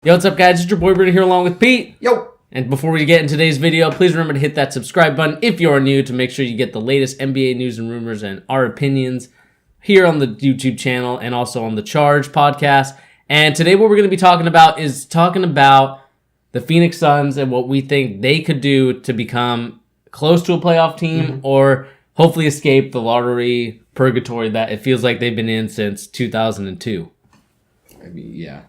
Yo, what's up, guys? It's your boy Brandon here along with Pete. Yo! And before we get into today's video, please remember to hit that subscribe button if you are new to make sure you get the latest NBA news and rumors and our opinions here on the YouTube channel and also on the Charge podcast. And today what we're going to be talking about is the Phoenix Suns and what we think they could do to become close to a playoff team or hopefully escape the lottery purgatory that it feels like they've been in since 2002. I mean, yeah.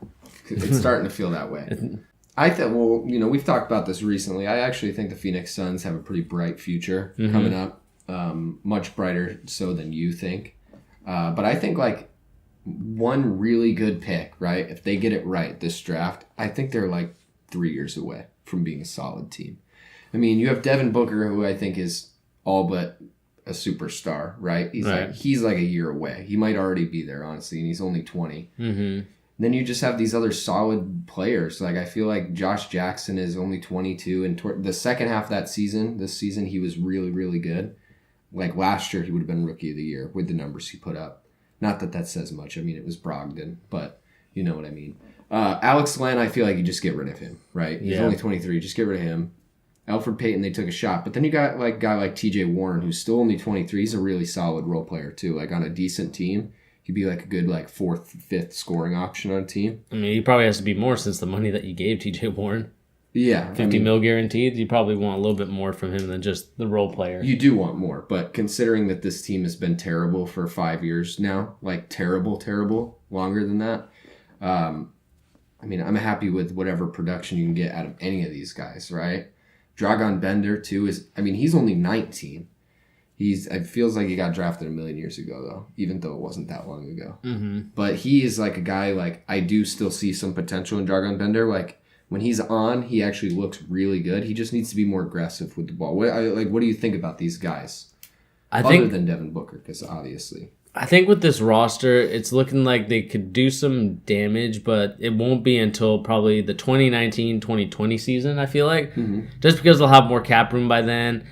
It's starting to feel that way. I think, well, we've talked about this recently. I actually think the Phoenix Suns have a pretty bright future coming up. Much brighter so than you think. But I think, like, one really good pick, right? If they get it right this draft, I think they're, like, 3 years away from being a solid team. I mean, you have Devin Booker, who I think is all but a superstar, right? He's like a year away. He might already be there, honestly, and he's only 20. Then you just have these other solid players. Like, I feel like Josh Jackson is only 22, and the second half of this season, he was really, really good. Like, last year, he would have been Rookie of the Year with the numbers he put up. Not that says much. I mean, it was Brogdon, but you know what I mean. Alex Len, I feel like you just get rid of him, right? He's only 23. Just get rid of him. Alfred Payton, they took a shot. But then you got like a guy like TJ Warren, who's still only 23. He's a really solid role player, too. Like, on a decent team. He'd be like a good fourth, fifth scoring option on a team. I mean, he probably has to be more since the money that you gave TJ Warren. Yeah. 50 mil guaranteed. You probably want a little bit more from him than just the role player. You do want more, but considering that this team has been terrible for 5 years now, like terrible, longer than that, I mean, I'm happy with whatever production you can get out of any of these guys, right? Dragan Bender, too, he's only 19. It feels like he got drafted a million years ago, though, even though it wasn't that long ago. But he is like a guy, like, I do still see some potential in Dragan Bender. Like, when he's on, he actually looks really good. He just needs to be more aggressive with the ball. What do you think about these guys? Other than Devin Booker, because obviously. I think with this roster, it's looking like they could do some damage, but it won't be until probably the 2019-2020 season, I feel like. Just because they'll have more cap room by then.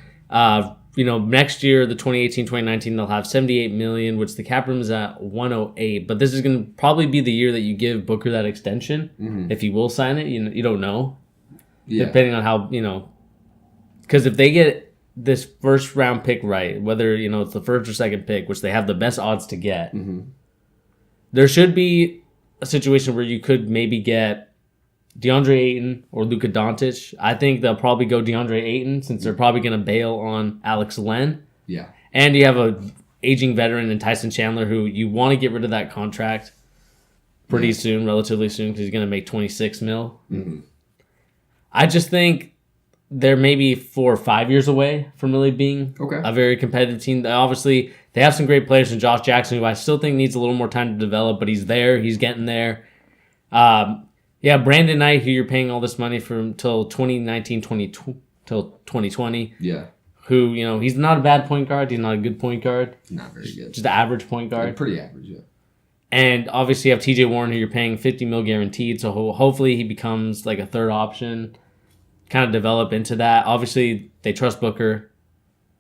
Next year, the 2018-2019, they'll have $78 million, which the cap room is at $108. But this is going to probably be the year that you give Booker that extension. If he will sign it, you don't know. Yeah. Depending on how, because if they get this first round pick right, whether, it's the first or second pick, which they have the best odds to get, there should be a situation where you could maybe get DeAndre Ayton or Luka Doncic. I think they'll probably go DeAndre Ayton since they're probably going to bail on Alex Len. Yeah. And you have a aging veteran in Tyson Chandler who you want to get rid of that contract pretty soon, relatively soon, because he's going to make $26 million. I just think they're maybe 4 or 5 years away from really being a very competitive team. Obviously, they have some great players in Josh Jackson, who I still think needs a little more time to develop, but he's there. He's getting there. Yeah, Brandon Knight, who you're paying all this money for until 2020. Yeah. Who, he's not a bad point guard. He's not a good point guard. Not very good. Just an average point guard. Yeah, pretty average, yeah. And obviously you have TJ Warren, who you're paying $50 million guaranteed, so hopefully he becomes like a third option, kind of develop into that. Obviously, they trust Booker.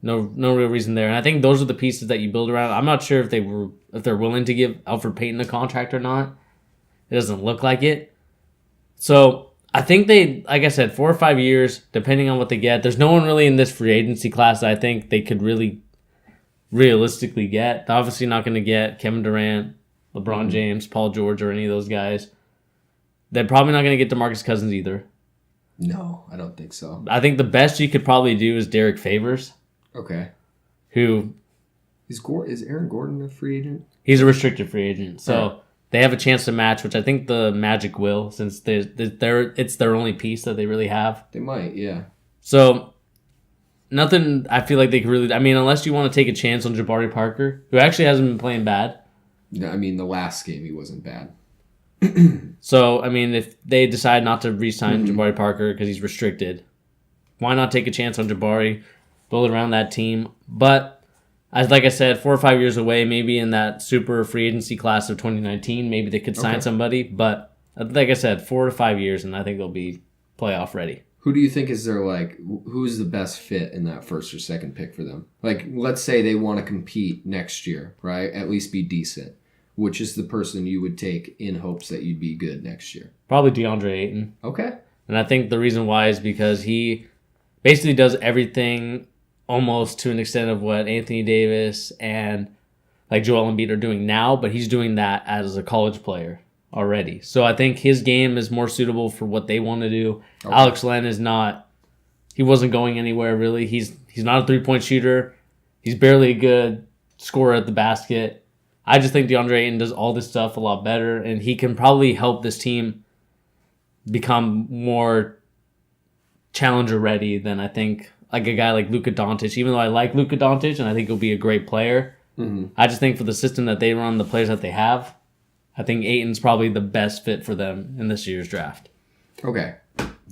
No real reason there. And I think those are the pieces that you build around. I'm not sure if they're willing to give Alfred Payton a contract or not. It doesn't look like it. So I think they, like I said, 4 or 5 years, depending on what they get. There's no one really in this free agency class that I think they could really realistically get. They're obviously not going to get Kevin Durant, LeBron James, Paul George, or any of those guys. They're probably not going to get DeMarcus Cousins either. No, I don't think so. I think the best you could probably do is Derek Favors. Okay. Who... Is Aaron Gordon a free agent? He's a restricted free agent, so... They have a chance to match, which I think the Magic will, since it's their only piece that they really have. They might, yeah. So, nothing I feel like they could really... I mean, unless you want to take a chance on Jabari Parker, who actually hasn't been playing bad. No, I mean, the last game he wasn't bad. So, I mean, if they decide not to re-sign Jabari Parker because he's restricted, why not take a chance on Jabari, build around that team? But... like I said, 4 or 5 years away, maybe in that super free agency class of 2019, maybe they could sign somebody. But like I said, 4 to 5 years, and I think they'll be playoff ready. Who do you think is who's the best fit in that first or second pick for them? Like, let's say they want to compete next year, right? At least be decent. which is the person you would take in hopes that you'd be good next year? Probably DeAndre Ayton. Okay. And I think the reason why is because he basically does everything almost to an extent of what Anthony Davis and like Joel Embiid are doing now, but he's doing that as a college player already. So I think his game is more suitable for what they want to do. Okay. Alex Len is not, he wasn't going anywhere really. He's not a three-point shooter. He's barely a good scorer at the basket. I just think DeAndre Ayton does all this stuff a lot better, and he can probably help this team become more challenger ready than I think like a guy like Luka Doncic. Even though I like Luka Doncic and I think he'll be a great player, I just think for the system that they run, the players that they have, I think Ayton's probably the best fit for them in this year's draft. Okay.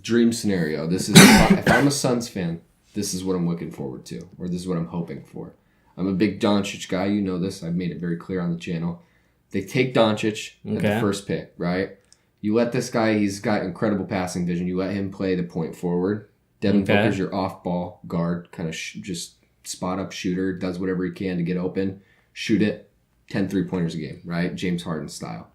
Dream scenario. This is if I'm a Suns fan, this is what I'm looking forward to, or this is what I'm hoping for. I'm a big Doncic guy. You know this. I've made it very clear on the channel. They take Doncic at the first pick, right? You let this guy, he's got incredible passing vision. You let him play the point forward. Devin Booker's your off-ball guard, kind of just spot-up shooter, does whatever he can to get open, shoot it, 10 3-pointers a game, right? James Harden style.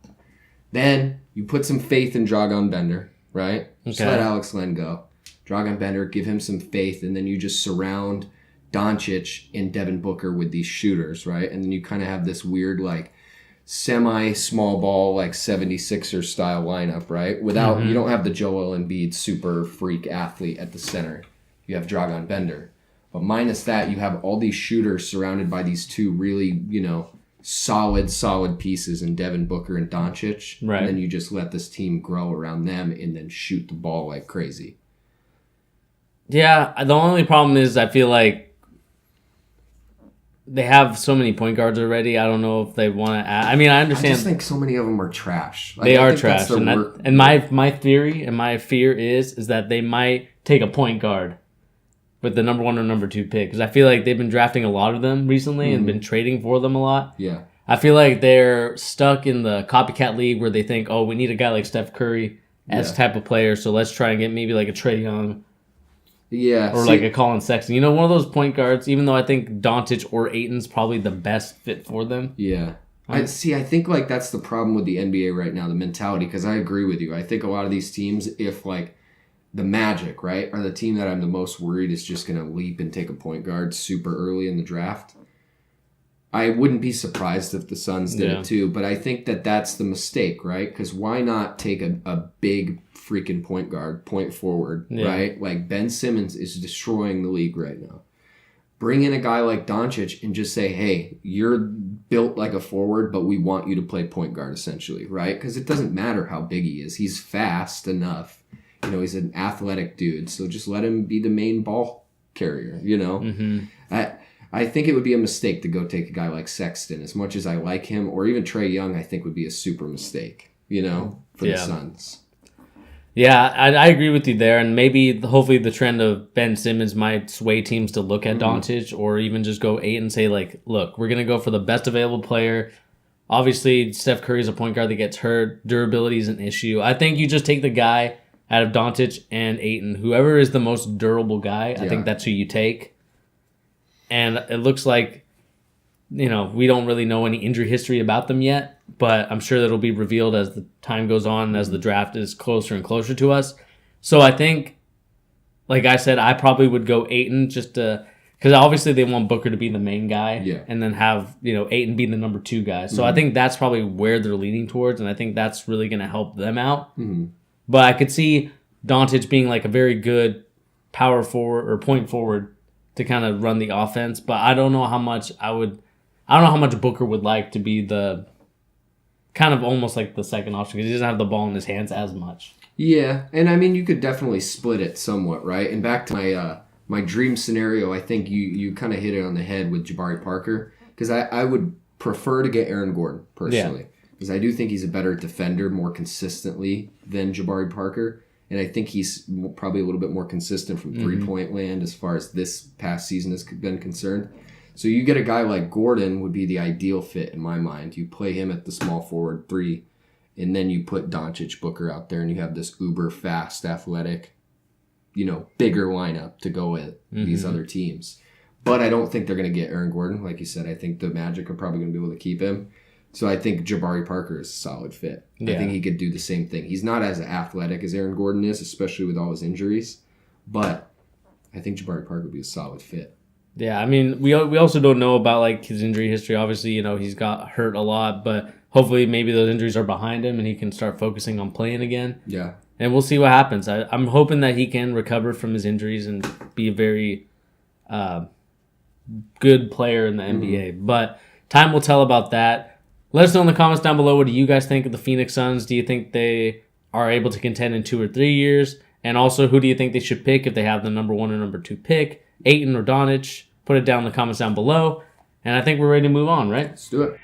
Then you put some faith in Dragan Bender, right? Just let Alex Len go. Dragan Bender, give him some faith, and then you just surround Doncic and Devin Booker with these shooters, right? And then you kind of have this weird, like, semi-small ball, like 76er style lineup, right? Without, you don't have the Joel Embiid super freak athlete at the center. You have Dragan Bender. But minus that, you have all these shooters surrounded by these two really, solid pieces in Devin Booker and Doncic. Right. And then you just let this team grow around them and then shoot the ball like crazy. Yeah, the only problem is I feel like they have so many point guards already. I don't know if they want to add. I mean, I understand. I just think so many of them are trash. They are trash. And my theory and my fear is that they might take a point guard with the number 1 or number 2 pick. Because I feel like they've been drafting a lot of them recently and been trading for them a lot. Yeah. I feel like they're stuck in the copycat league where they think, oh, we need a guy like Steph Curry as type of player, so let's try and get maybe like a Trae Young. Yeah. Or like a Colin Sexton. One of those point guards, even though I think Doncic or Ayton's probably the best fit for them. Yeah. I think like that's the problem with the NBA right now, the mentality, because I agree with you. I think a lot of these teams, if like the Magic, right, are the team that I'm the most worried is just going to leap and take a point guard super early in the draft. I wouldn't be surprised if the Suns did it too, but I think that that's the mistake, right? Because why not take a big freaking point guard, point forward, right? Like Ben Simmons is destroying the league right now. Bring in a guy like Doncic and just say, hey, you're built like a forward, but we want you to play point guard essentially, right? Because it doesn't matter how big he is. He's fast enough. He's an athletic dude, so just let him be the main ball carrier, I think it would be a mistake to go take a guy like Sexton. As much as I like him, or even Trae Young, I think would be a super mistake, for the Suns. Yeah, I agree with you there. And maybe, hopefully, the trend of Ben Simmons might sway teams to look at Doncic or even just go 8 and say, like, look, we're going to go for the best available player. Obviously, Steph Curry's a point guard that gets hurt. Durability is an issue. I think you just take the guy out of Doncic and Ayton. Whoever is the most durable guy, I think that's who you take. And it looks like, we don't really know any injury history about them yet, but I'm sure that'll be revealed as the time goes on, as the draft is closer and closer to us. So I think, like I said, I probably would go Ayton just to, because obviously they want Booker to be the main guy and then have, Ayton be the number 2 guy. So I think that's probably where they're leaning towards, and I think that's really going to help them out. But I could see Doncic being like a very good power forward or point forward to kind of run the offense, but I don't know how much Booker would like to be the kind of almost like the second option because he doesn't have the ball in his hands as much. Yeah, and I mean you could definitely split it somewhat, right? And back to my dream scenario, I think you kind of hit it on the head with Jabari Parker because I would prefer to get Aaron Gordon personally because I do think he's a better defender more consistently than Jabari Parker. And I think he's probably a little bit more consistent from three-point land as far as this past season has been concerned. So you get a guy like Gordon would be the ideal fit in my mind. You play him at the small forward 3, and then you put Doncic, Booker out there, and you have this uber fast, athletic, bigger lineup to go with these other teams. But I don't think they're going to get Aaron Gordon. Like you said, I think the Magic are probably going to be able to keep him. So I think Jabari Parker is a solid fit. Yeah. I think he could do the same thing. He's not as athletic as Aaron Gordon is, especially with all his injuries. But I think Jabari Parker would be a solid fit. Yeah, I mean, we also don't know about like his injury history. Obviously, he's got hurt a lot, but hopefully maybe those injuries are behind him and he can start focusing on playing again. Yeah. And we'll see what happens. I'm hoping that he can recover from his injuries and be a very good player in the NBA. But time will tell about that. Let us know in the comments down below, what do you guys think of the Phoenix Suns? Do you think they are able to contend in 2 or 3 years? And also, who do you think they should pick if they have the number 1 or number 2 pick? Ayton or Doncic? Put it down in the comments down below. And I think we're ready to move on, right? Let's do it.